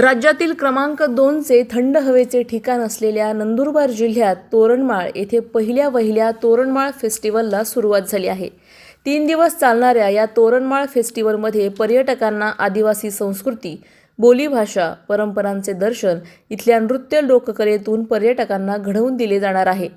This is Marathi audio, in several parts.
राज्यातील क्रमांक 2चे थंड हवेचे ठिकाण असलेल्या नंदुरबार जिल्ह्यात तोरणमाळ येथे पहिल्या वहिल्या तोरणमाळ फेस्टिवलला सुरुवात झाली आहे। 3 दिवस चालणाऱ्या या तोरणमाळ फेस्टिवलमध्ये पर्यटकांना आदिवासी संस्कृती, बोलीभाषा, परंपरांचे दर्शन, इथल्या नृत्य लोककलेतून पर्यटकांना घडवून दिले जाणार आहे।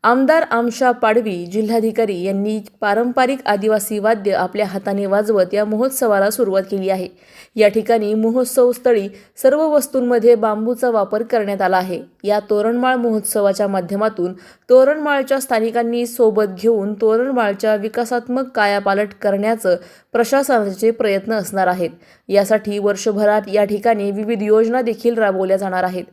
आमदार आमशा पाडवी, जिल्हाधिकारी यांनी पारंपरिक आदिवासी वाद्य आपल्या हाताने वाजवत या महोत्सवाला सुरुवात केली आहे। या ठिकाणी महोत्सव स्थळी सर्व वस्तूंमध्ये बांबूचा वापर करण्यात आला आहे। या तोरणमाळ महोत्सवाच्या माध्यमातून तोरणमाळच्या स्थानिकांनी सोबत घेऊन तोरणमाळच्या विकासात्मक कायापालट करण्याचं प्रशासनाचे प्रयत्न असणार आहेत। यासाठी वर्षभरात या ठिकाणी विविध योजना देखील राबवल्या जाणार आहेत।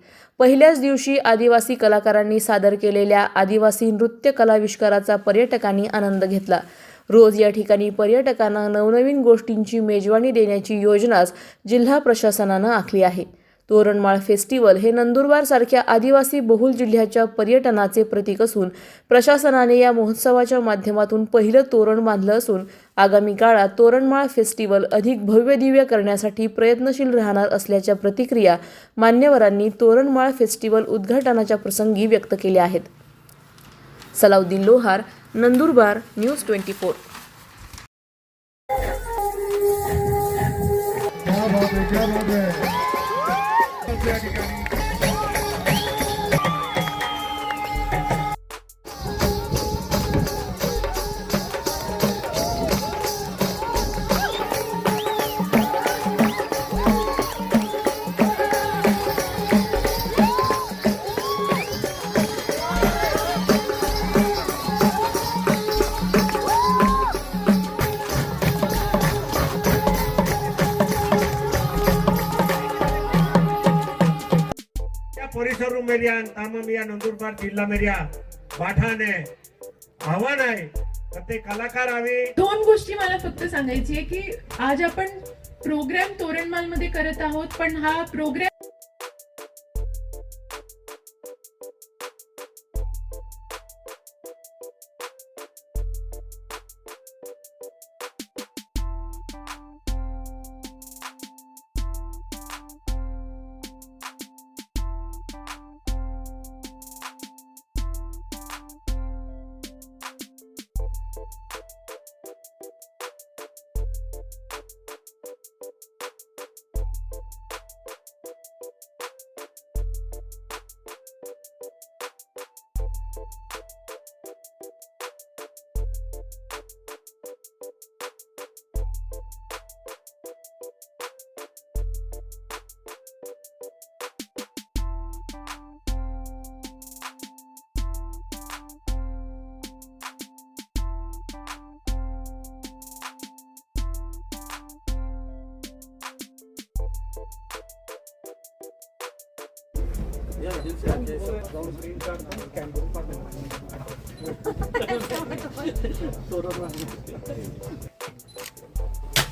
पहिल्याच दिवशी आदिवासी कलाकारांनी सादर केलेल्या आदिवासी नृत्य कलाविष्काराचा पर्यटकांनी आनंद घेतला। रोज या ठिकाणी पर्यटकांना नवनवीन गोष्टींची मेजवानी देण्याची योजनाच जिल्हा प्रशासनानं आखली आहे। तोरणमाळ फेस्टिवल हे नंदुरबार सारख्या आदिवासी बहुल जिल्ह्याच्या पर्यटनाचे प्रतीक असून प्रशासनाने या महोत्सवाच्या माध्यमातून पहिलं तोरण बांधलं असून आगामी काळात तोरणमाळ फेस्टिवल अधिक भव्यदिव्य करण्यासाठी प्रयत्नशील राहणार असल्याच्या प्रतिक्रिया मान्यवरांनी तोरणमाळ फेस्टिवल उद्घाटनाच्या प्रसंगी व्यक्त केल्या आहेत। सलाउद्दीन लोहार, नंदुरबार, न्यूज 24। परिसर मेरिया तामिया नंदुरबार जिल्हा मेरिया बाठाने आव्हान आहे तर ते कलाकार हवे। दोन गोष्टी मला फक्त सांगायची आहे की आज आपण प्रोग्राम तोरणमाळ मध्ये करत आहोत, पण हा programme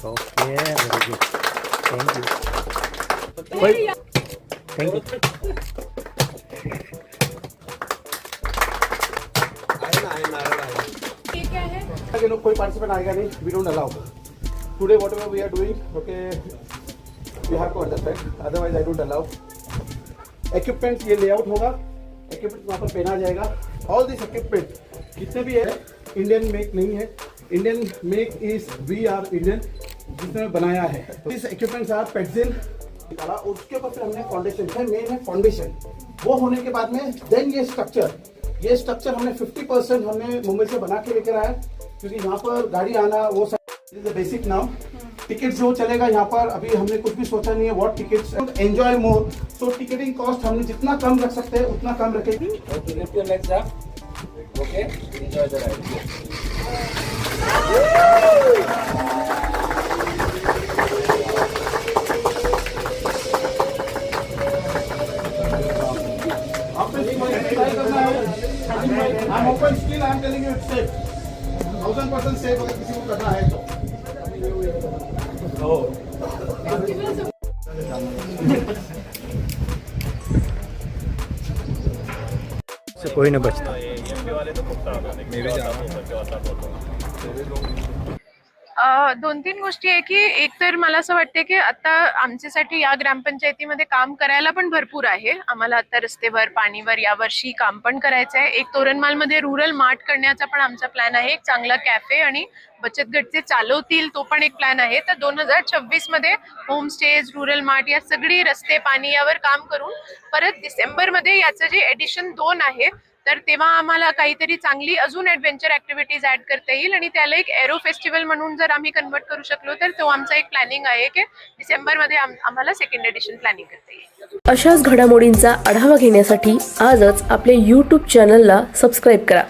Okay, very good. Thank you. Thank you. क्या है के लोग कोई पार्टिसिपेंट आएगा नहीं, we don't allow today whatever we are doing, okay we have to understand, otherwise I don't allow. Equipment ये लेआउट होगा, इक्विपमेंट वहाँ पर पहना जाएगा। ऑल दिस इक्विपमेंट जितने भी है इंडियन मेक नहीं है, Indian make is we are Indian जिसने बनाया है। दिस इक्विपमेंट्स आर पेट्सिल निकाला, उसके ऊपर फिर हमने फाउंडेशन है, मेन है फाउंडेशन। वो होने के बाद में देन ये स्ट्रक्चर हमने 50% हमने मुंबई से बना के लेकर आया, क्योंकि यहाँ पर गाड़ी आना वो सब बेसिक नाउ। टिकट जो चलेगा यहाँ पर अभी हमने कुछ भी सोचा नहीं है, what tickets enjoy more. So ticketing cost हमने जितना कम रख सकते हैं उतना कम रखेगी। Okay, enjoy the ride. I'm open still, I'm telling you it's safe, 1000% safe अगर किसी को करना है तो। से कोई नहीं बचता। दोन तीन गोष्टी आहे की एक तर मला असं वाटते की आता आमच्यासाठी या ग्रामपंचायतीमध्ये काम करायला पण भरपूर आहे. आम्हाला आता रस्तेवर पाणीवर यावर्षी काम पण करायचं आहे. एक तोरणमालमध्ये रुरल मार्ट करण्याचा पण आमचा प्लॅन आहे. एक चांगला कॅफे आणि बचत गटचे चालवतील तो पण एक प्लॅन आहे. तर 2026 मध्ये होमस्टेज, रुरल मार्ट या सगळी रस्ते पाणी यावर काम करून परत डिसेंबरमध्ये याचं जे एडिशन 2 आहे तर तेव्हा आम्हाला काहीतरी चांगली अजून ॲडव्हेंचर ॲक्टिव्हिटीज ॲड करता येईल आणि त्याला एक एरो फेस्टिवल म्हणून जर आम्ही कन्वर्ट करू शकलो तर तो आमचा एक प्लॅनिंग आहे की डिसेंबरमध्ये आम्हाला सेकंड एडिशन प्लॅनिंग करता येईल. अशाच घडामोडींचा आढावा घेण्यासाठी आजच आपल्या यूट्यूब चॅनलला सबस्क्राईब करा.